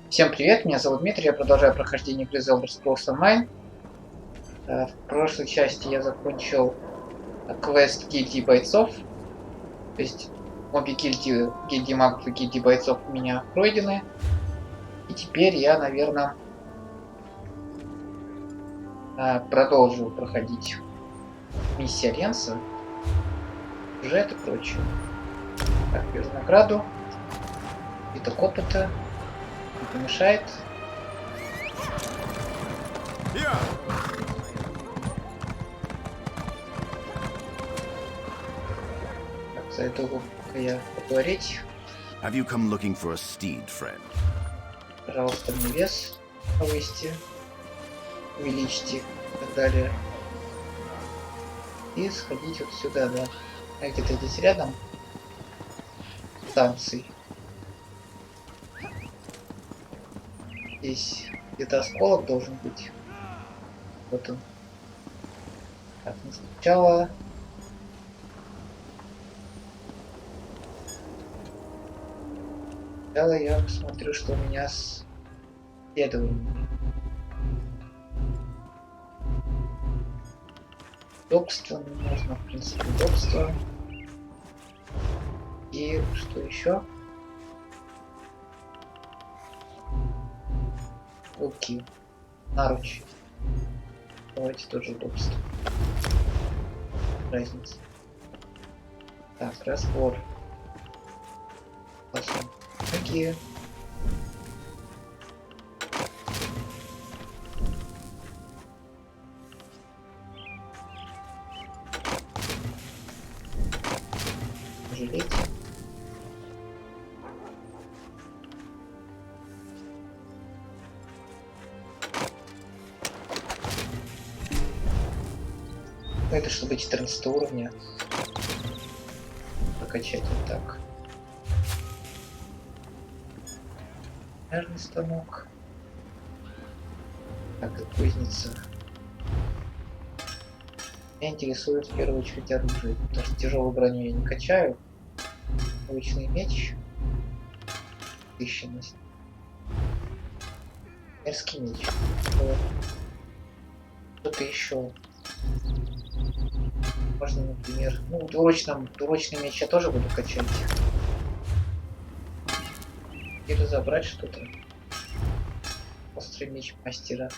Всем привет, меня зовут Дмитрий, я продолжаю прохождение игры The Elder Scrolls Online. В прошлой части я закончил квест гильдии бойцов, то есть обе гильдии магов и гильдии бойцов у меня пройдены. И теперь я, наверное, продолжу проходить миссии Альянса, сюжет и прочее. Так, без награду, итог опыта, не помешает. Так, за это могу я поговорить. Have you come looking for a steed, friend? Пожалуйста, мне вес повысьте, увеличьте и так далее. И сходить вот сюда, да. Где-то здесь рядом станции. Здесь где-то осколок должен быть. Вот он. Так, ну сначала... Сначала я посмотрю, что у меня с исследованиями. Удобство, не нужно, в принципе, удобство. И что еще? Руки. Наручи. Давайте тоже удобство. Разница. Так, разбор. Классно. Какие? Жалеть. Это чтобы 14 уровня прокачать вот так. Ножный станок. Так, и кузница. Меня интересует в первую очередь оружие, потому что тяжелую броню я не качаю. Обычный меч. Тысячность. Мерзкий меч. Что-то еще. Можно, например, ну, двуручный меч я тоже буду качать. И разобрать что-то. Острый меч мастера.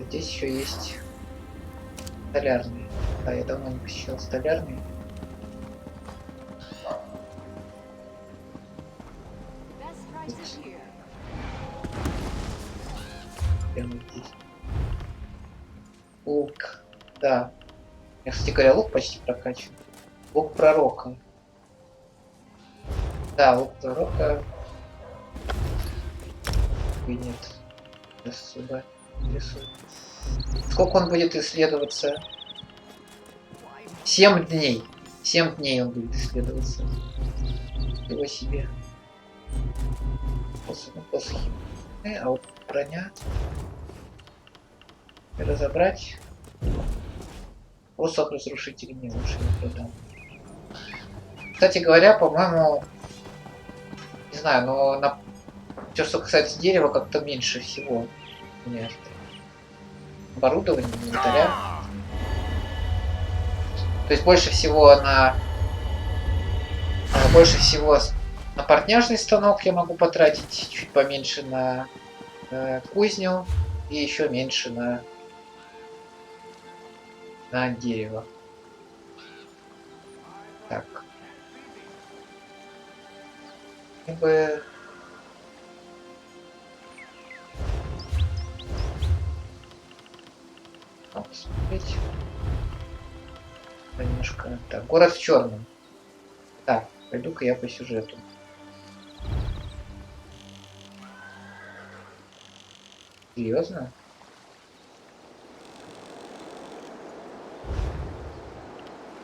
Здесь еще есть столярный. Да, я давно не посещал столярный. Прямо здесь. Лук. Да. Я, кстати говоря, лук почти прокачан. Лук пророка. Да, лук пророка. И нет. Особо интересует. Сколько он будет исследоваться? 7 дней. 7 дней он будет исследоваться. Его себе. Посохи. А вот броня. И разобрать. Посох разрушителей не лучше не продам. Кстати говоря, по-моему, не знаю, но на все, что касается дерева, как-то меньше всего у меня оборудование, инвентаря. То есть больше всего на портняжный станок я могу потратить, чуть поменьше на кузню и еще меньше на дерево. Так. Как бы... Посмотреть. Немножко. Так, город в черном. Так, пойду-ка я по сюжету. Серьезно?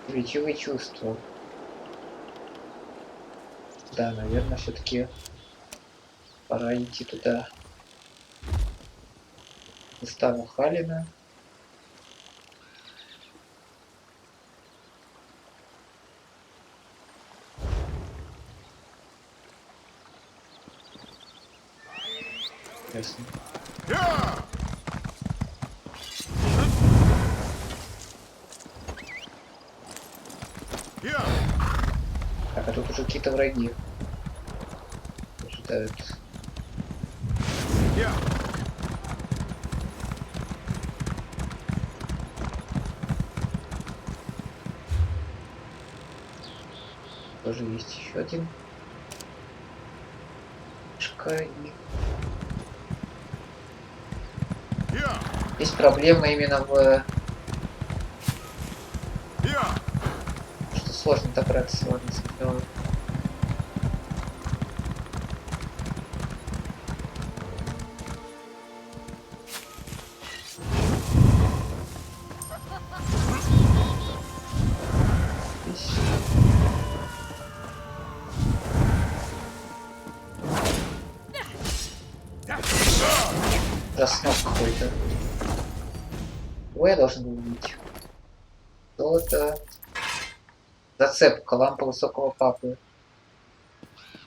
Речевые чувства. Да, наверное, все-таки пора идти туда. Заставу Халина. Ясно. Так, а тут уже какие-то враги ожидают. Тоже есть еще один. И... Есть проблема именно в... Что сложно добраться, ладно, сначала. Заснул какой-то. Ой, я должен был убить. Золото. Зацепка, лампа высокого папы.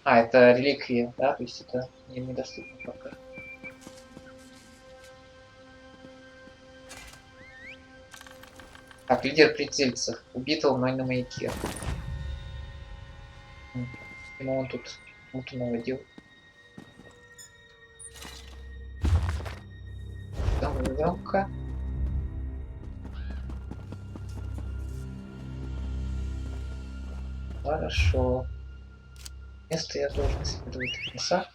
А, это реликвия, да? То есть это мне недоступно пока. Так, лидер прицельцев. Убитого мной на маяке. Ему он тут муту наводил. Замка. Хорошо. Место я должен исследовать до конца.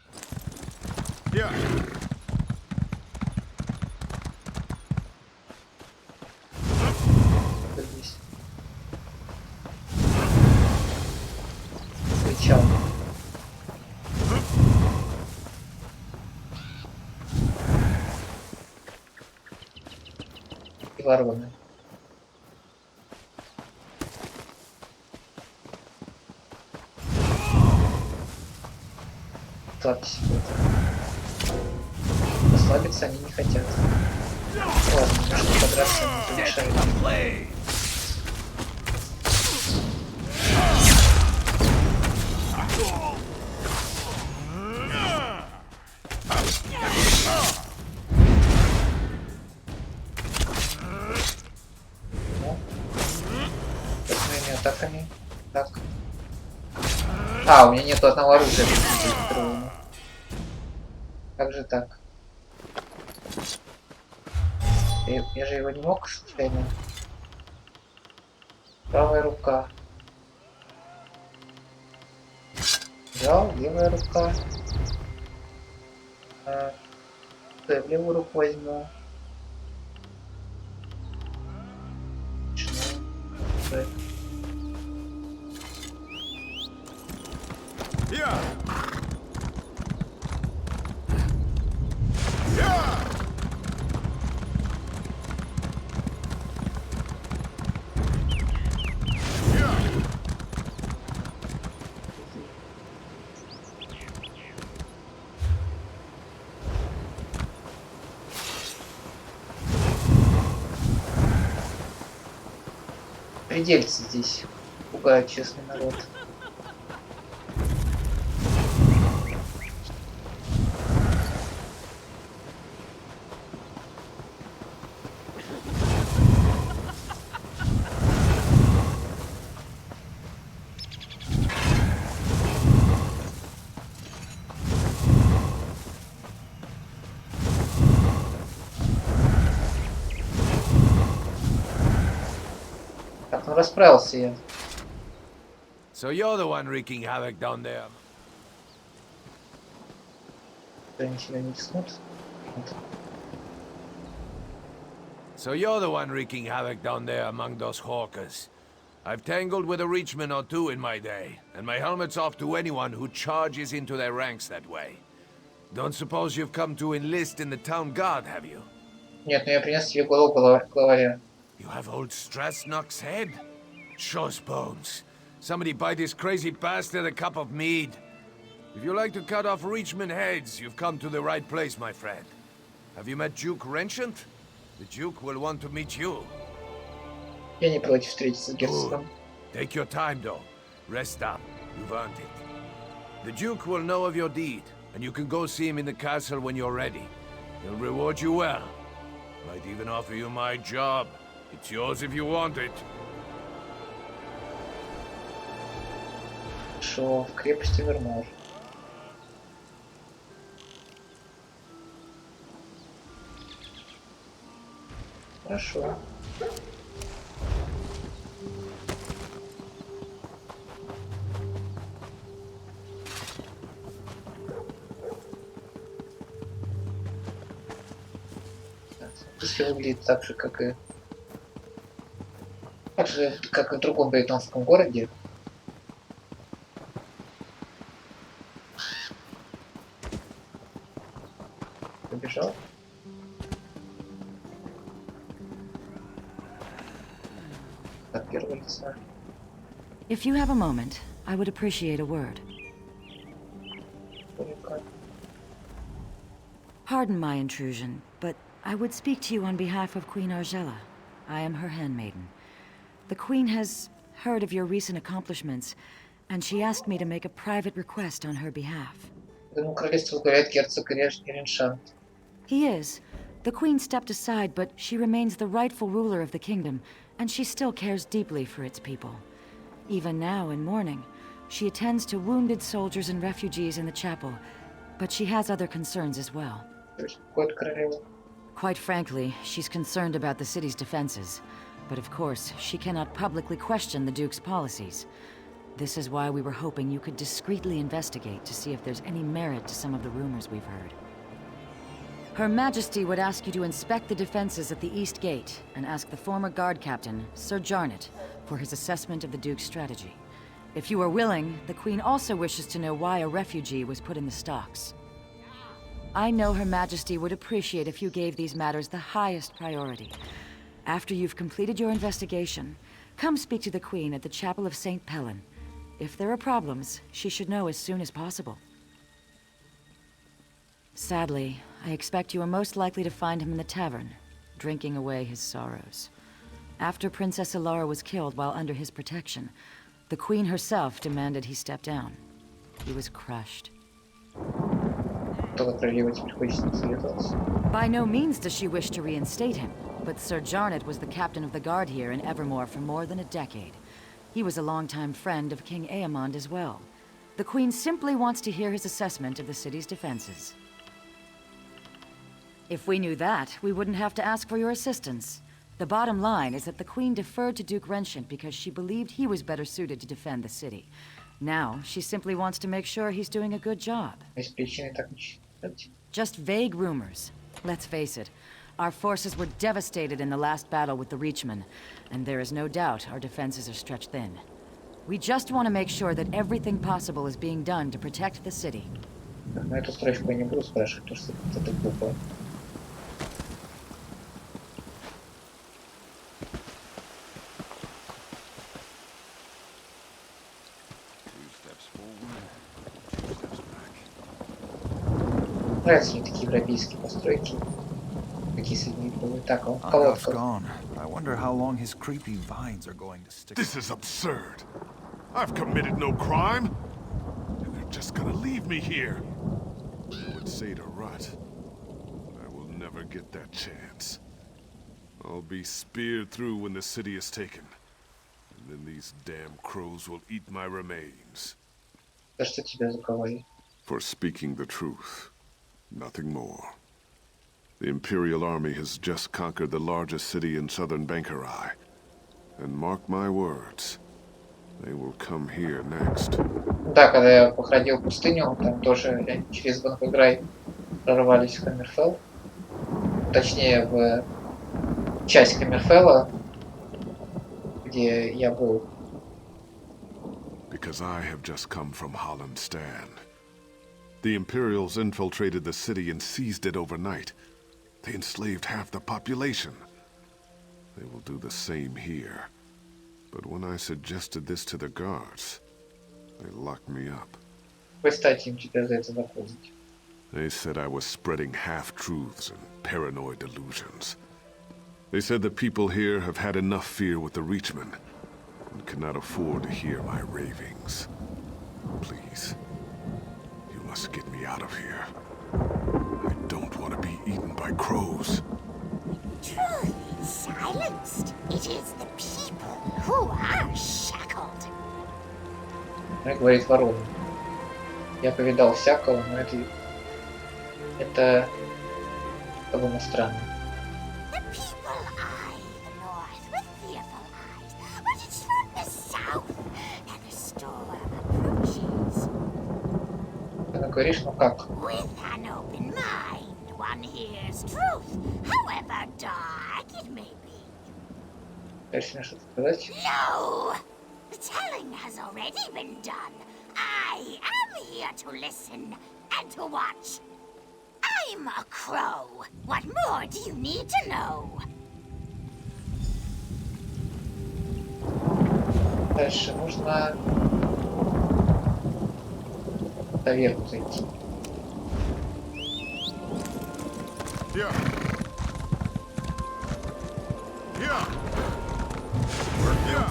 Здесь. Встречал. И вороны. Расслабься. Расслабиться они не хотят. Ладно, может подраться не помешает. С моими атаками. Так. А, у меня нету одного оружия. Как же так? Я же его не мог случайно. Правая рука. Взял, левая рука. Я в левую руку возьму. Предельцы здесь пугают честный народ. Так, ну расправился я. So you're the one wreaking havoc down there. Они себя не рискнут. Вот. So you're the one wreaking havoc down there among those hawkers. I've tangled with a reachman or two in my day, and my helmet's off to anyone who charges into their ranks that way. Don't suppose you've come to enlist in the town guard, have you? Нет, ну я принес тебе голову главаря. You have old Strasnock's head? Shows bones. Somebody buy this crazy bastard a cup of mead. If you like to cut off Reachman heads, you've come to the right place, my friend. Have you met Duke Renchant? The Duke will want to meet you. Я не против встретиться с герцогом. Take your time, though. Rest up. You've earned it. The Duke will know of your deed, and you can go see him in the castle when you're ready. He'll reward you well. Might even offer you my job. It's yours if you want it. Шо, в крепости Вермор. Хорошо. Если выглядит так же, как и в другом британском городе. Побежал. Так, первое лицо. If you have a moment, I would appreciate a word. Pardon my intrusion, but I would speak to you on behalf of Queen Argella. I am her handmaiden. The Queen has heard of your recent accomplishments, and she asked me to make a private request on her behalf. Ему королевство возглавляет герцог Ириншант. He is. The Queen stepped aside, but she remains the rightful ruler of the kingdom, and she still cares deeply for its people. Even now, in mourning, she attends to wounded soldiers and refugees in the chapel, but she has other concerns as well. Quite frankly, she's concerned about the city's defenses. But of course, she cannot publicly question the Duke's policies. This is why we were hoping you could discreetly investigate to see if there's any merit to some of the rumors we've heard. Her Majesty would ask you to inspect the defenses at the East Gate and ask the former guard captain, Sir Jarnet, for his assessment of the Duke's strategy. If you are willing, the Queen also wishes to know why a refugee was put in the stocks. I know Her Majesty would appreciate if you gave these matters the highest priority. After you've completed your investigation, come speak to the Queen at the Chapel of St. Pellin. If there are problems, she should know as soon as possible. Sadly, I expect you are most likely to find him in the tavern, drinking away his sorrows. After Princess Ilara was killed while under his protection, the Queen herself demanded he step down. He was crushed. By no means does she wish to reinstate him, but Sir Jarnet was the captain of the guard here in Evermore for more than a decade. He was a longtime friend of King Aemond as well. The Queen simply wants to hear his assessment of the city's defenses. If we knew that, we wouldn't have to ask for your assistance. The bottom line is that the Queen deferred to Duke Renshant because she believed he was better suited to defend the city. Now, she simply wants to make sure he's doing a good job. Just vague rumors. Let's face it, our forces were devastated in the last battle with the Reachmen, and there is no doubt our defenses are stretched thin. We just want to make sure that everything possible is being done to protect the city. Эту строчку я не буду спрашивать, потому что это глупо. Нравятся мне такие европейские постройки. Какие средневековые. Так, он колодка. I wonder how long his creepy vines are going to stick. This is absurd. I've committed no crime. And they're just gonna leave me here. I would say to Rut, I will never get that chance. I'll be speared through when the city is taken. And then these damn crows will eat my remains. За что тебя заковали? For speaking the truth. Nothing more. The Imperial Army has just conquered the largest city in southern Bangkorai. And mark my words, they will come here next. Да, когда я походил пустыню, там тоже через Бангкорай прорвались в Хаммерфелл. Точнее, в часть Хаммерфелла, где я был. Because I have just come from Holland Stand. The Imperials infiltrated the city and seized it overnight. They enslaved half the population. They will do the same here. But when I suggested this to the guards, they locked me up. Кстати, им тебя за это заходить. They said I was spreading half-truths and paranoid delusions. They said the people here have had enough fear with the Reachmen and cannot afford to hear my ravings. Please, you must get me out of here. I don't want to be eaten by crows. Truth is silenced. It is the people who are shackled. Так говорит ворона. Я повидал всякого, но это довольно странно. The people eye the north with fearful eyes, but it's from the south that the storm approaches. Ты говоришь, ну как? With an open mind, one hears truth, however dark it may be. Хочешь мне что-то сказать? No! The telling has already been done. I am here to listen and to watch. I'm a crow. What more do you need to know? Дальше нужно в таверну зайти. Yeah. Yeah. Yeah.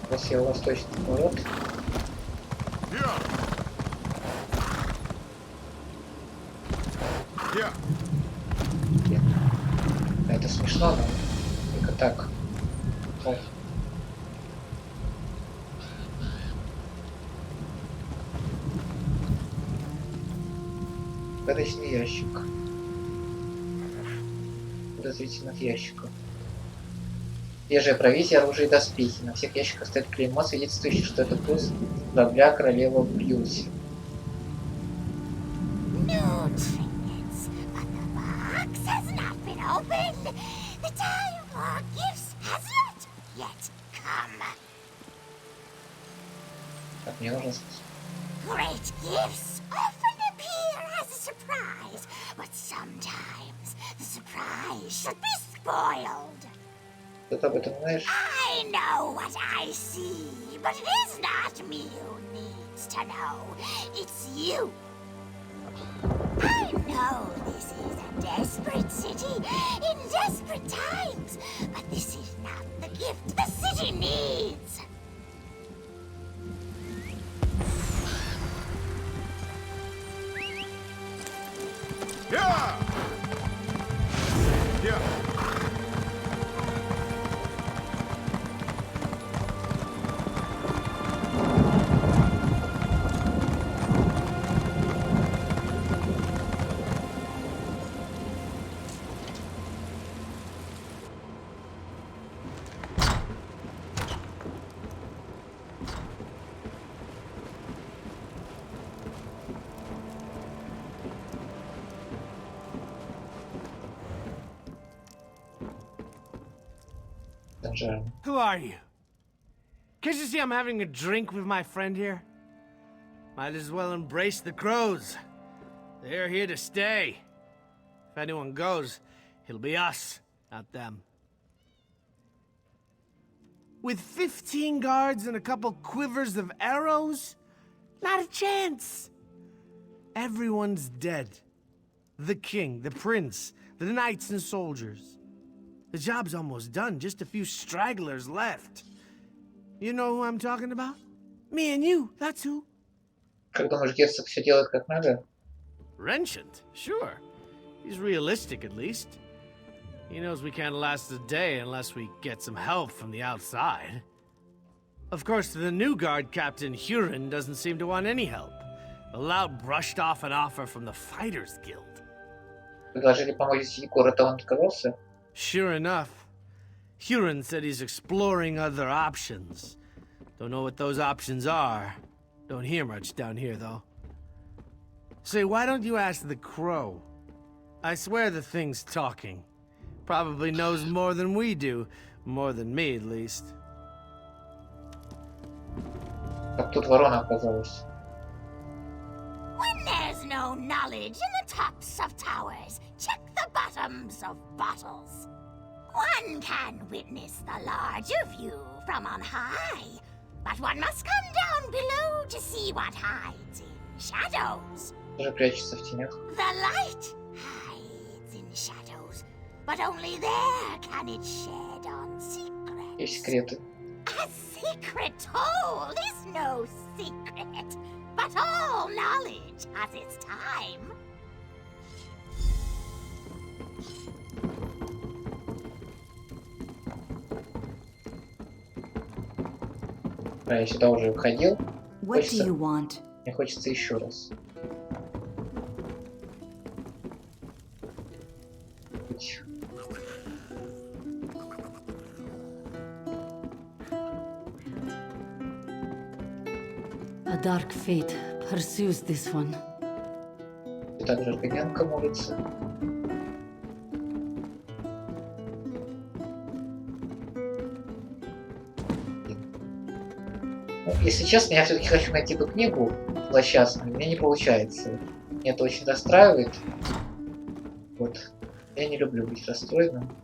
Красиво восточный поворот. Yeah. Yeah. Это смешно, но только так. Ой. Подачный ящик. Подозрительных ящиков. Свежая провизия, оружие и доспехи. На всех ящиках стоит клеймо, свидетельствующее, что это груз корабля королева Бьюси. No trinkets, but the box has not been opened. The time for gifts has not yet come. Так, мне нужно... Great gifts often appear as a surprise, but sometimes the surprise should be spoiled. Ты об этом знаешь? I know what I see, but it is not me who needs to know. It's you. I know this is a desperate city in desperate times, but this is not the gift the city needs. Yeah. Yeah. Жарно. Who are you? Can't you see I'm having a drink with my friend here? Might as well embrace the crows. They're here to stay. If anyone goes, it'll be us, not them. With 15 guards and a couple quivers of arrows? Not a chance. Everyone's dead. The king, the prince, the knights and soldiers. The job's almost done, just a few stragglers left. You know who I'm talking about? Me and you, that's who. Как думаешь, герцог все делает как надо? Renchant, sure. He's realistic at least. He knows we can't last a day unless we get some help from the outside. Of course, the new guard captain, Huron, doesn't seem to want any help. The lout brushed off an offer from the Fighters Guild. Предложили помочь Егору, он отказался? Sure enough. Huron said he's exploring other options. Don't know what those options are. Don't hear much down here, though. Say, why don't you ask the crow? I swear the thing's talking. Probably knows more than we do. More than me, at least. Как тут ворона оказалась? When there's no knowledge in the tops of towers, check the bottoms of bottles. One can witness the larger view from on high, but one must come down below to see what hides in shadows. Тоже прячется в тенях. The light hides in shadows, but only there can it shed on secrets. Есть секреты. A secret told is no secret, but all knowledge has its time. А я сюда уже входил. What do you want? Мне хочется еще раз. A dark fate pursues this one. И также Аргонянка молится. Ну, если честно, я все-таки хочу найти эту книгу злосчастную, у меня не получается. Меня это очень расстраивает. Вот. Я не люблю быть расстроенным.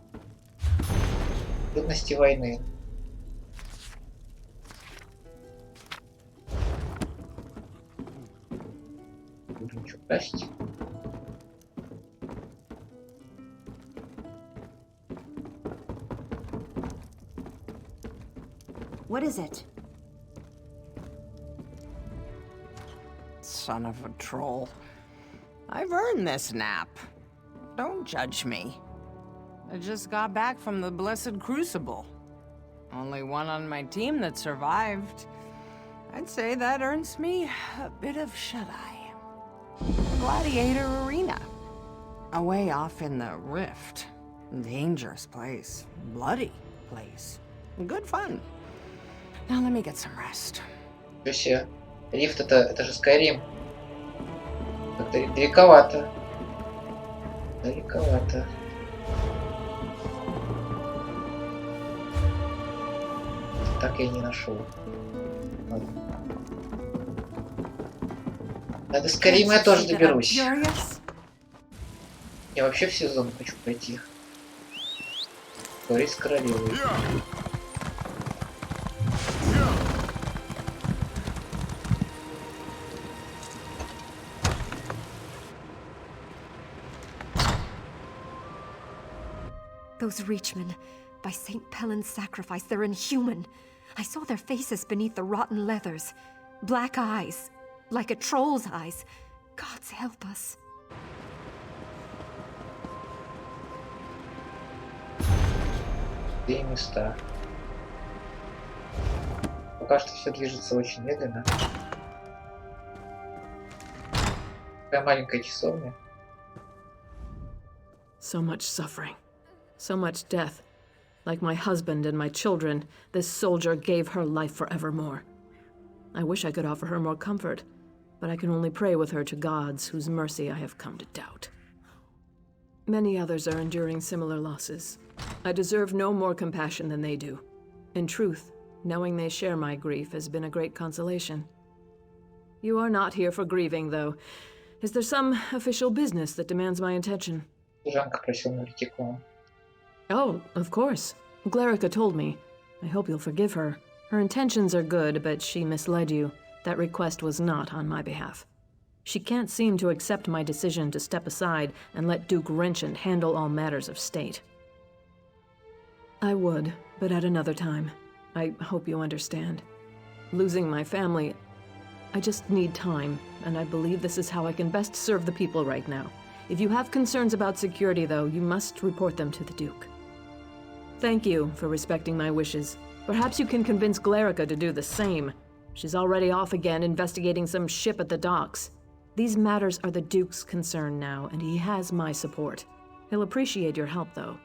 Трудности войны. Буду ничего красть. What is it? Son of a troll. I've earned this nap. Don't judge me. I just got back from the Blessed Crucible. Only one on my team that survived. I'd say that earns me a bit of shut-eye. Gladiator Arena. Away off in the Rift. Dangerous place. Bloody place. Good fun. Now let me get some rest. Вообще, рифт это же Skyrim. Как-то далековато. Далековато. Так я и не нашел. Ладно. А до Скайрима я тоже доберусь. Я вообще всю зону хочу пройти. Говорить с королевой. Those Reachmen, by St. Pellin's sacrifice, they're inhuman. I saw their faces beneath the rotten leathers. Black eyes, like a troll's eyes. Gods help us. Где места? Пока что все движется очень медленно. Такая маленькая часовня. So much suffering. So much death. Like my husband and my children, this soldier gave her life forevermore. I wish I could offer her more comfort, but I can only pray with her to gods whose mercy I have come to doubt. Many others are enduring similar losses. I deserve no more compassion than they do. In truth, knowing they share my grief has been a great consolation. You are not here for grieving, though. Is there some official business that demands my attention? Служанка просила навести к вам. Oh, of course. Glarica told me. I hope you'll forgive her. Her intentions are good, but she misled you. That request was not on my behalf. She can't seem to accept my decision to step aside and let Duke Wrenchant handle all matters of state. I would, but at another time. I hope you understand. Losing my family, I just need time, and I believe this is how I can best serve the people right now. If you have concerns about security, though, you must report them to the Duke. Thank you for respecting my wishes. Perhaps you can convince Glarica to do the same. She's already off again investigating some ship at the docks. These matters are the Duke's concern now, and he has my support. He'll appreciate your help, though.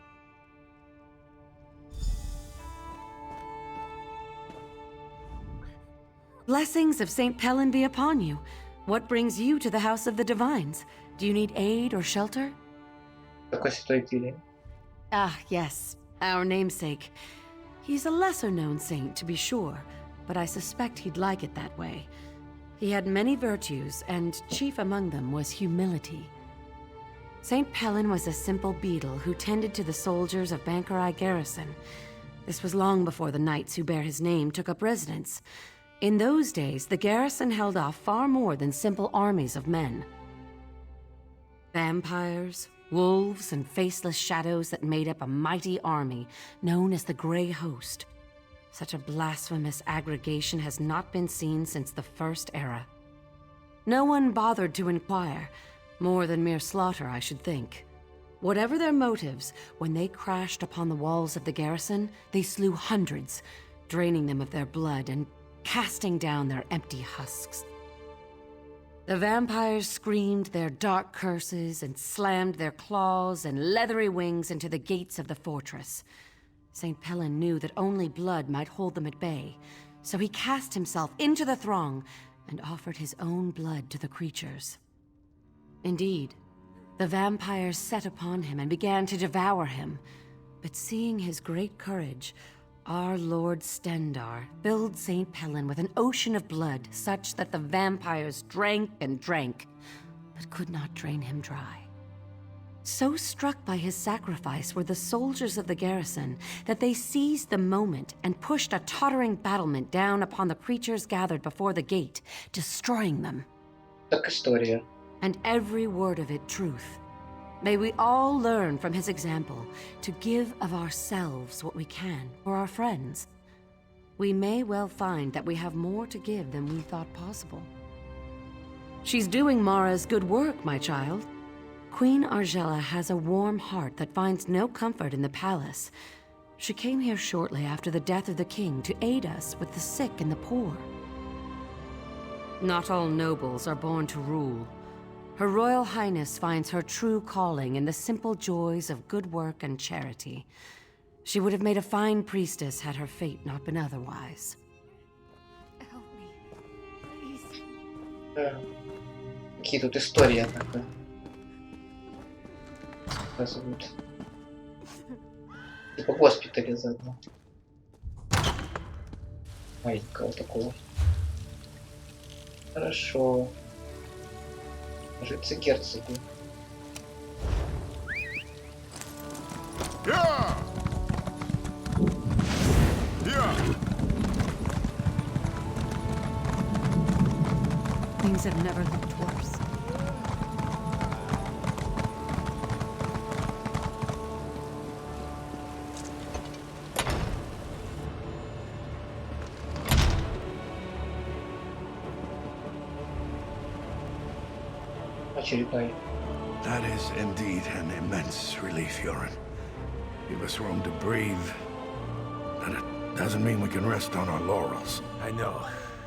Blessings of St. Pellin be upon you. What brings you to the House of the Divines? Do you need aid or shelter? Такой святой Кирилл. Ah, yes. Our namesake. He's a lesser-known saint, to be sure, but I suspect he'd like it that way. He had many virtues, and chief among them was humility. St. Pellin was a simple beadle who tended to the soldiers of Bangkorai garrison. This was long before the knights who bear his name took up residence. In those days, the garrison held off far more than simple armies of men. Vampires, wolves and faceless shadows that made up a mighty army known as the Grey Host. Such a blasphemous aggregation has not been seen since the First Era. No one bothered to inquire, more than mere slaughter, I should think. Whatever their motives, when they crashed upon the walls of the garrison, they slew hundreds, draining them of their blood and casting down their empty husks. The vampires screamed their dark curses and slammed their claws and leathery wings into the gates of the fortress. St. Pellin knew that only blood might hold them at bay, so he cast himself into the throng and offered his own blood to the creatures. Indeed, the vampires set upon him and began to devour him, but seeing his great courage, our Lord Stendar filled St. Pellin with an ocean of blood such that the vampires drank and drank, but could not drain him dry. So struck by his sacrifice were the soldiers of the garrison that they seized the moment and pushed a tottering battlement down upon the creatures gathered before the gate, destroying them. Так история. And every word of it truth. May we all learn from his example to give of ourselves what we can for our friends. We may well find that we have more to give than we thought possible. She's doing Mara's good work, my child. Queen Argella has a warm heart that finds no comfort in the palace. She came here shortly after the death of the king to aid us with the sick and the poor. Not all nobles are born to rule. Her Royal Highness finds her true calling in the simple joys of good work and charity. She would have made a fine priestess had her fate not been otherwise. Help me, please. Какие тут истории, однако. Показывают. Типа госпиталя заодно. Маленького такого. Хорошо. Жрицы-герцогу. Yeah! Yeah! Things have never looked worse. Очередной. That is indeed an immense relief, Yoren. Give us room to breathe. And it doesn't mean we can rest on our laurels. I know.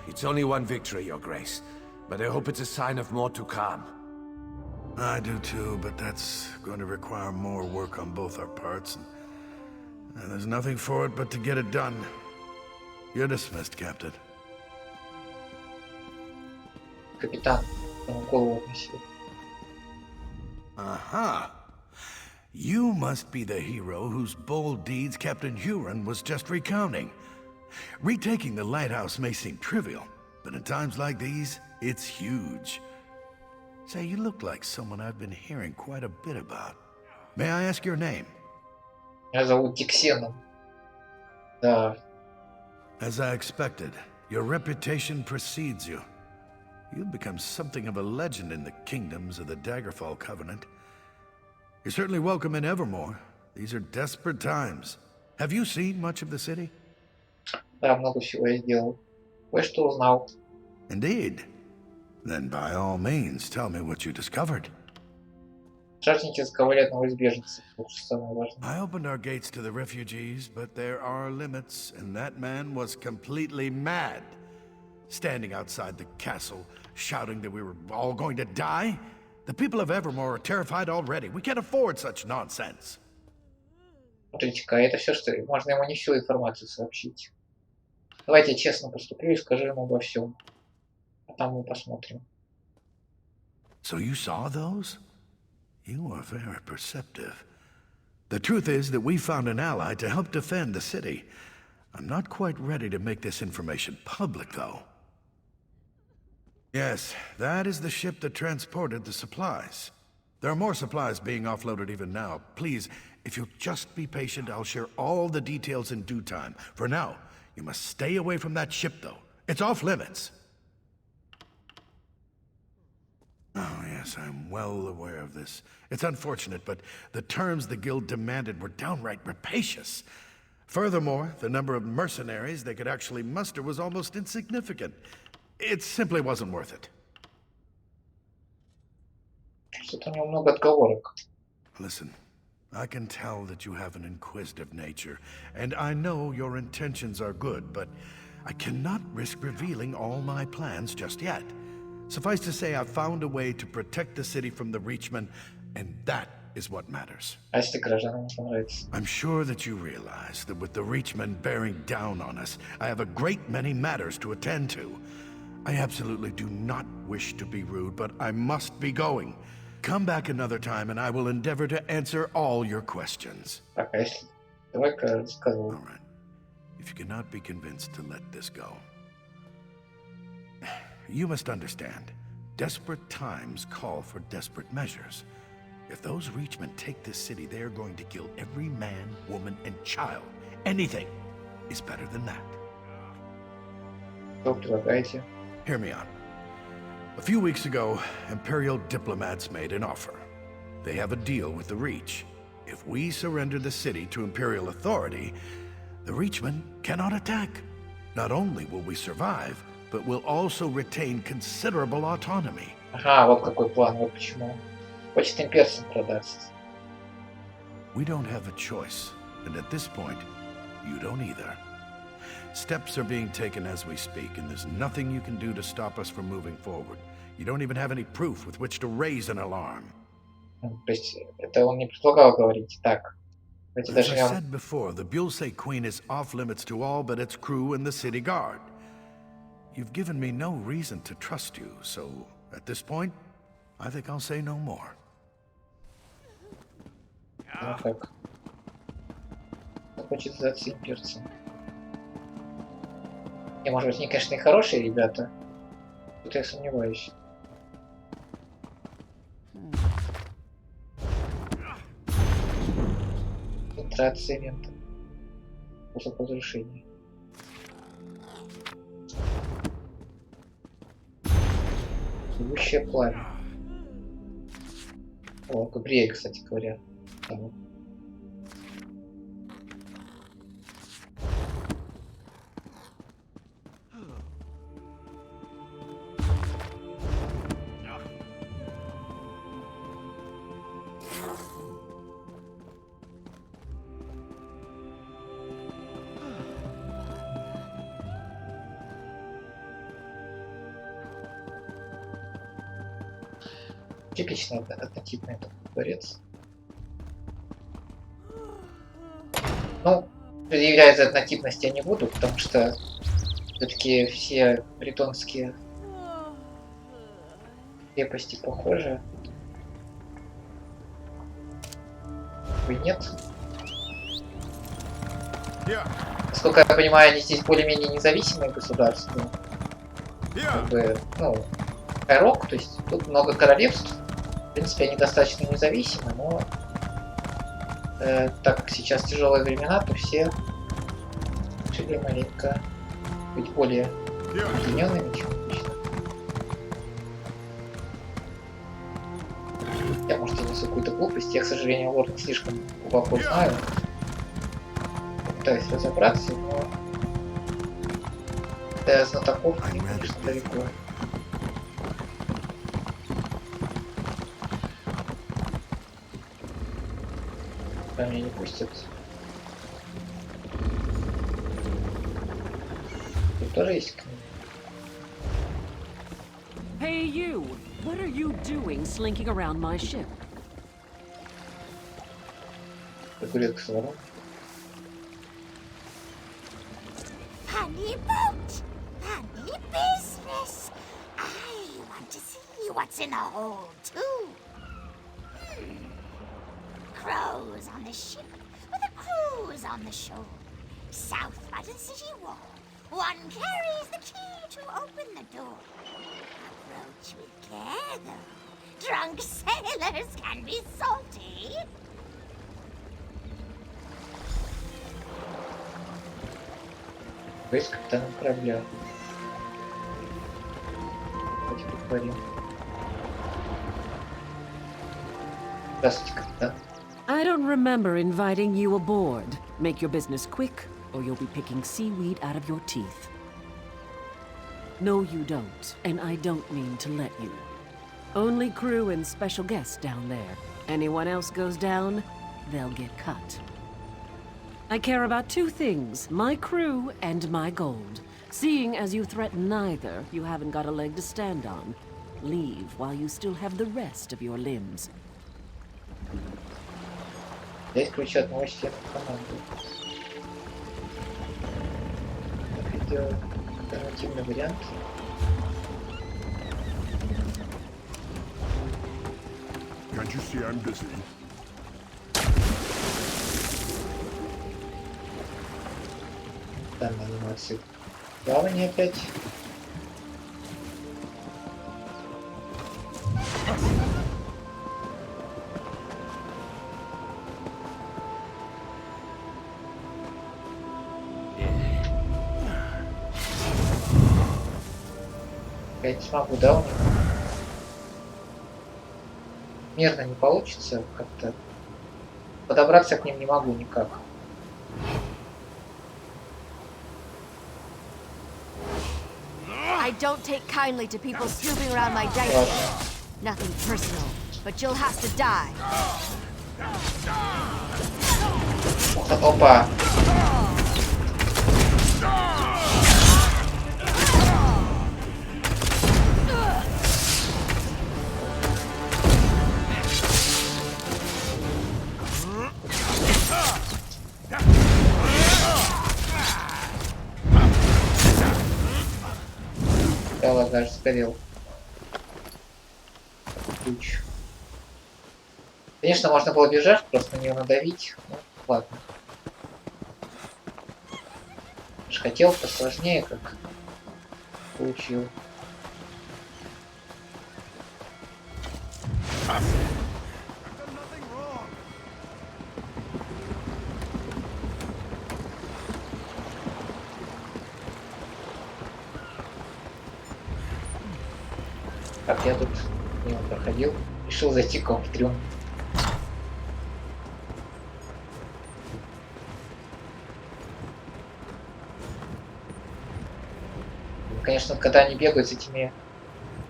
It's only one victory, Your Grace. But I hope it's a sign of more to come. I do too, but that's going to require more work on both our parts. And there's nothing for it but to get it done. You're dismissed, Captain. Капитан. Голову носил. Aha! You must be the hero whose bold deeds Captain Huron was just recounting. Retaking the lighthouse may seem trivial, but in times like these, it's huge. Say, you look like someone I've been hearing quite a bit about. May I ask your name? Меня зовут Диксеном. Да. As I expected, your reputation precedes you. You've become something of a legend in the kingdoms of the Daggerfall Covenant. You're certainly welcome in Evermore. These are desperate times. Have you seen much of the city? Да, много всего я сделал. Кое-что узнал. Indeed. Then by all means, tell me what you discovered. Стражники разговаривают новых избеженцев. Это самое важное. I opened our gates to the refugees, but there are limits, and that man was completely mad. Standing outside the castle, shouting that we were all going to die? The people of Evermore are terrified already. We can't afford such nonsense. Смотрите-ка, это все, что... Можно ему не всю информацию сообщить. Давайте я честно поступлю и скажу ему обо всем. А там мы посмотрим. So you saw those? You are very perceptive. The truth is that we found an ally to help defend the city. I'm not quite ready to make this information public, though. Yes, that is the ship that transported the supplies. There are more supplies being offloaded even now. Please, if you'll just be patient, I'll share all the details in due time. For now, you must stay away from that ship, though. It's off limits. Oh, yes. Yes, I'm well aware of this. It's unfortunate, but the terms the guild demanded were downright rapacious. Furthermore, the number of mercenaries they could actually muster was almost insignificant. It simply wasn't worth it. Что-то у него много отговорок. Listen, I can tell that you have an inquisitive nature, and I know your intentions are good, but I cannot risk revealing all my plans just yet. Suffice to say, I've found a way to protect the city from the Reachmen, and that is what matters. А если гражданам не понравится? I'm sure that you realize that with the Reachmen bearing down on us, I have a great many matters to attend to. I absolutely do not wish to be rude, but I must be going. Come back another time, and I will endeavor to answer all your questions. Так, а если... Давай-ка рассказывай. All right. If you cannot be convinced to let this go, you must understand, desperate times call for desperate measures. If those Reachmen take this city, they are going to kill every man, woman, and child. Anything is better than that. Что предлагаете? Hear me out. A few weeks ago, Imperial diplomats made an offer. They have a deal with the Reach. If we surrender the city to Imperial authority, the Reachmen cannot attack. Not only will we survive, but we'll also retain considerable autonomy. Ага, вот какой план, вот почему. Хочет имперцам продаться. We don't have a choice, and at this point, you don't either. Steps are being taken as we speak, and there's nothing you can do to stop us from moving forward. You don't even have any proof with which to raise an alarm. То есть, это он не предлагал говорить так. Давайте As I дожмем. said before, the Bulse Queen is off limits to all but its crew and the city guard. You've given me no reason to trust you, so at this point, I think I'll say no more. Ну как? Хочет сдаться имперцам. Не, может быть, они, конечно, и хорошие ребята. Тут я сомневаюсь. Концентрация мента. Способ разрушения. Живущее пламя. О, Габриэль, кстати говоря. Там. Типичный однотипный этот дворец. Ну, предъявлять за однотипность я не буду, потому что все-таки все бретонские крепости похожи. Вы нет. Насколько я понимаю, они здесь более-менее независимые государства. Как бы, ну, Кайрок, то есть тут много королевств. В принципе, они достаточно независимы, но так как сейчас тяжелые времена, то все решили маленько быть более объединенными, чем обычно. Я, может, я несу какую-то глупость, я, к сожалению, лор не слишком глубоко знаю. Пытаюсь разобраться, но для знатоков не конечно далеко. Там меня не пустят. Тут тоже есть книга. Hey you! What are you doing slinking around my ship? Табуретка с ворон. Honey boat! Honey business! I want to see what's in the hold, too. Crows on the ship, with a cruise on the shore. South by the city wall. One carries the key to open the door. Approach with care, though. Drunk sailors can be salty. Есть капитаном корабля. Давайте поговорим. Здравствуйте, капитан. I don't remember inviting you aboard. Make your business quick, or you'll be picking seaweed out of your teeth. No, you don't, and I don't mean to let you. Only crew and special guests down there. Anyone else goes down, they'll get cut. I care about two things, my crew and my gold. Seeing as you threaten neither, you haven't got a leg to stand on. Leave while you still have the rest of your limbs. Здесь ключи от нового члена команды. Видео альтернативный вариант. Can't you see I'm busy? Там анимация. Плавание опять. Я не смогу, да, у него? Мирно не получится как-то. Подобраться к ним не могу никак. I don't take kindly to people snooping around my dice. Nothing personal, but you'll have to die. Опа. Даже сгорел. Ключ. Конечно, можно было бежать, просто на нее надавить. Ну, ладно. Я же хотел посложнее, как получил. Как я тут мимо проходил, решил зайти к вам в трюм. Конечно, когда они бегают с этими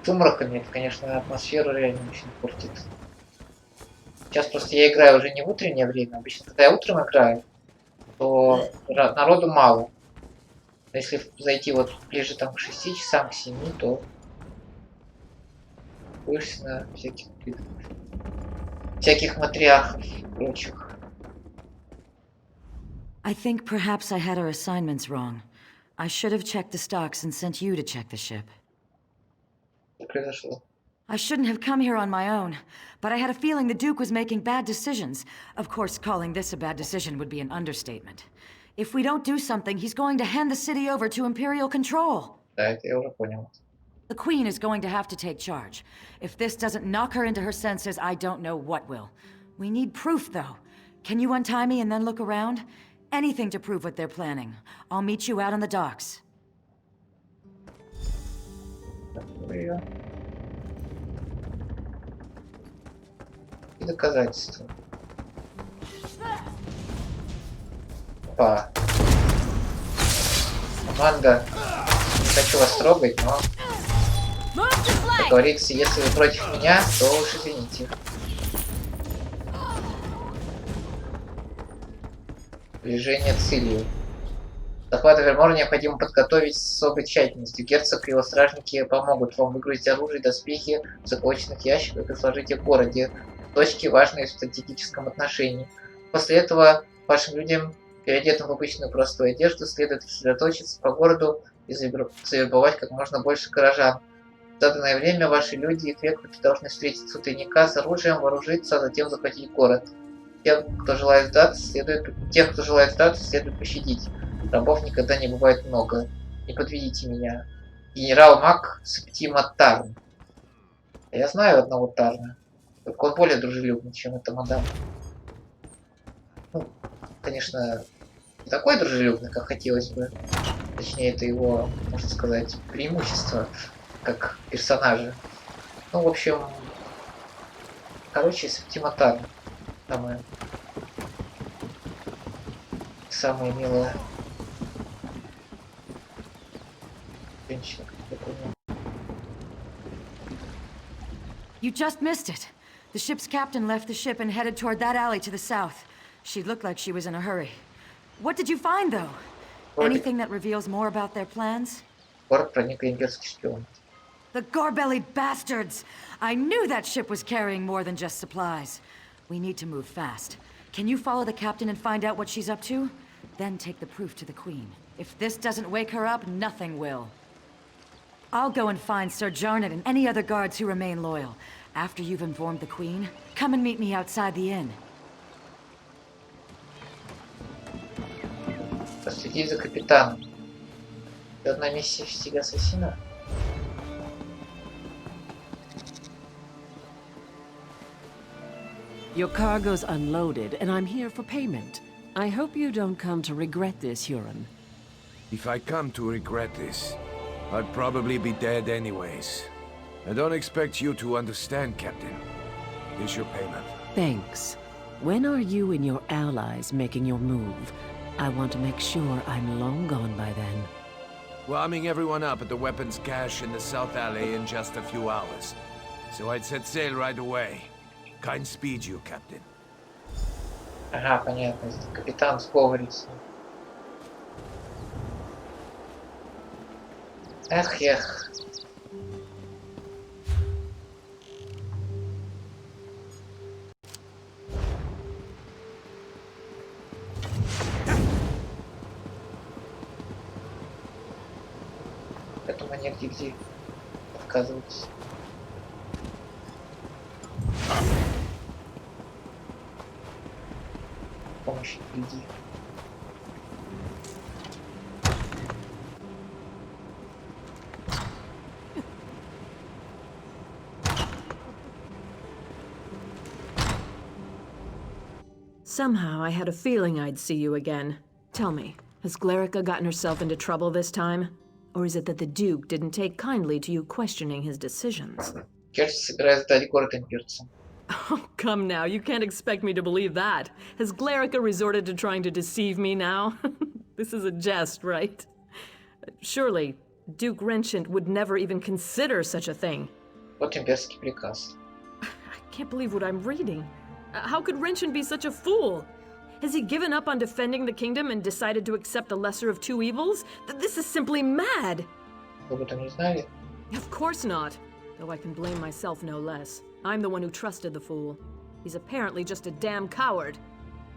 сумраками, это, конечно, атмосферу реально очень портит. Сейчас просто я играю уже не в утреннее время. Обычно, когда я утром играю, то народу мало. Если зайти вот ближе там к 6 часам, к 7, то будешь на всяких матриархов и прочих. I think perhaps I had our assignments wrong. I should have checked the stocks and sent you to check the ship. Что произошло? I shouldn't have come here on my own, but I had a feeling the Duke was making bad decisions. Of course, calling this a bad decision would be an understatement. If we don't do something, he's going to hand the city over to Imperial control. Да, это я уже понял. The Queen is going to have to take charge. If this doesn't knock her into her senses, I don't know what will. We need proof, though. Can you untie me and then look around? Anything to prove what they're planning. I'll meet you out on the docks. И доказательства. Опа. Команда. Не хочу вас трогать, но... Как говорится, если вы против меня, то уж извините. Движение целью. Захват Вермора необходимо подготовить с особой тщательностью. Герцог и его стражники помогут вам выгрузить оружие и доспехи в заколоченных ящиках и сложить их в городе. Точки важные в стратегическом отношении. После этого вашим людям, переодетым в обычную простую одежду, следует сосредоточиться по городу и завербовать как можно больше горожан. В заданное время ваши люди и рекруты должны встретиться у тайника с оружием, вооружиться, а затем захватить город. Тех, кто желает сдаться, следует пощадить. Рабов никогда не бывает много. Не подведите меня. Генерал Мак Септима Тарн. Я знаю одного Тарна. Только он более дружелюбный, чем эта мадам. Ну, конечно, не такой дружелюбный, как хотелось бы. Точнее, это его, можно сказать, преимущество как персонажа. Ну, в общем, Короче, Тимотар. Самая милая женщина. You just missed it. The ship's captain left the ship and headed toward that alley to the south. She looked like she was in a hurry. What did you find, though? Anything that reveals more about their plans? Город проникли имперский шпион. The gore-bellied bastards! I knew that ship was carrying more than just supplies. We need to move fast. Can you follow the captain and find out what she's up to? Then take the proof to the Queen. If this doesn't wake her up, nothing will. I'll go and find Sir Jarnet and any other guards who remain loyal. After you've informed the Queen, come and meet me outside the inn. Последи за капитаном. Одна миссия в стиле ассасина. Your cargo's unloaded, and I'm here for payment. I hope you don't come to regret this, Huron. If I come to regret this, I'd probably be dead anyways. I don't expect you to understand, Captain. Here's your payment. Thanks. When are you and your allies making your move? I want to make sure I'm long gone by then. Warming everyone up at the weapons cache in the South Alley in just a few hours. So I'd set sail right away. Kind speed you, Captain. Ага, понятно. Капитан сговорится. Эх. Поэтому они где отказываются. Помощи впереди. Somehow I had a feeling I'd see you again. Tell me, has Glerica gotten herself into trouble this time? Or is it that the Duke didn't take kindly to you questioning his decisions? Кажется, собирается дать город имперцам. Oh, come now, you can't expect me to believe that. Has Glerica resorted to trying to deceive me now? This is a jest, right? Surely, Duke Renchant would never even consider such a thing. Вот имперский приказ. I can't believe what I'm reading. How could Renchant be such a fool? Has he given up on defending the kingdom and decided to accept the lesser of two evils? This is simply mad! Вы об этом не знали? Of course not. Though I can blame myself no less. I'm the one who trusted the fool. He's apparently just a damn coward.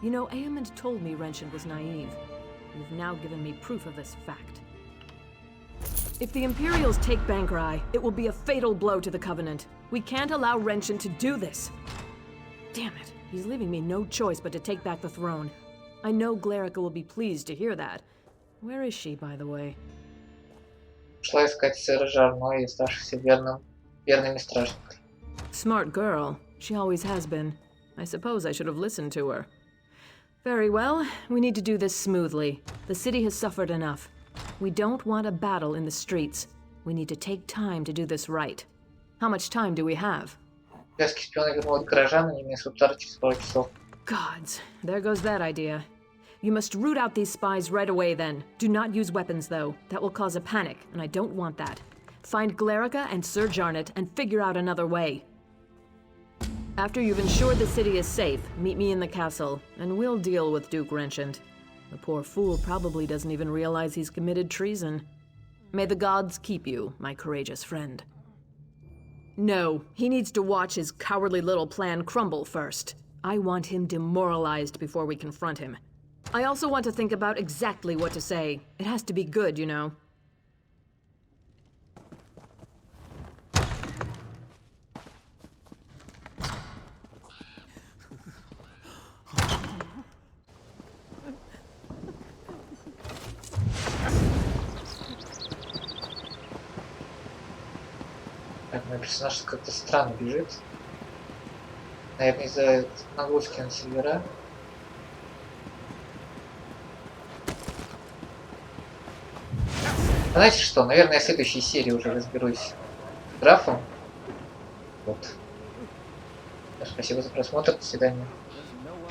You know, Aemond told me Renchant was naive. You've now given me proof of this fact. If the Imperials take Bangkorai, it will be a fatal blow to the Covenant. We can't allow Renchant to do this. Damn it. He's leaving me no choice but to take back the throne. I know Glerica will be pleased to hear that. Where is she, by the way? Шла искать сэра Жарно и оставшихся верными стражниками. Smart girl. She always has been. I suppose I should have listened to her. Very well. We need to do this smoothly. The city has suffered enough. We don't want a battle in the streets. We need to take time to do this right. How much time do we have? Имперские шпионы вернут горожан и не несут удар через пару часов. Gods, there goes that idea. You must root out these spies right away then. Do not use weapons though. That will cause a panic, and I don't want that. Find Glerica and Sir Jarnet and figure out another way. After you've ensured the city is safe, meet me in the castle, and we'll deal with Duke Renchant. The poor fool probably doesn't even realize he's committed treason. May the gods keep you, my courageous friend. No, he needs to watch his cowardly little plan crumble first. I want him demoralized before we confront him. I also want to think about exactly what to say. It has to be good, you know. Так, мой персонаж как-то странно бежит. Наверное, из-за нагрузки на сервера. Знаете что? Наверное, я в следующей серии уже разберусь с графом. Вот. Спасибо за просмотр. До свидания.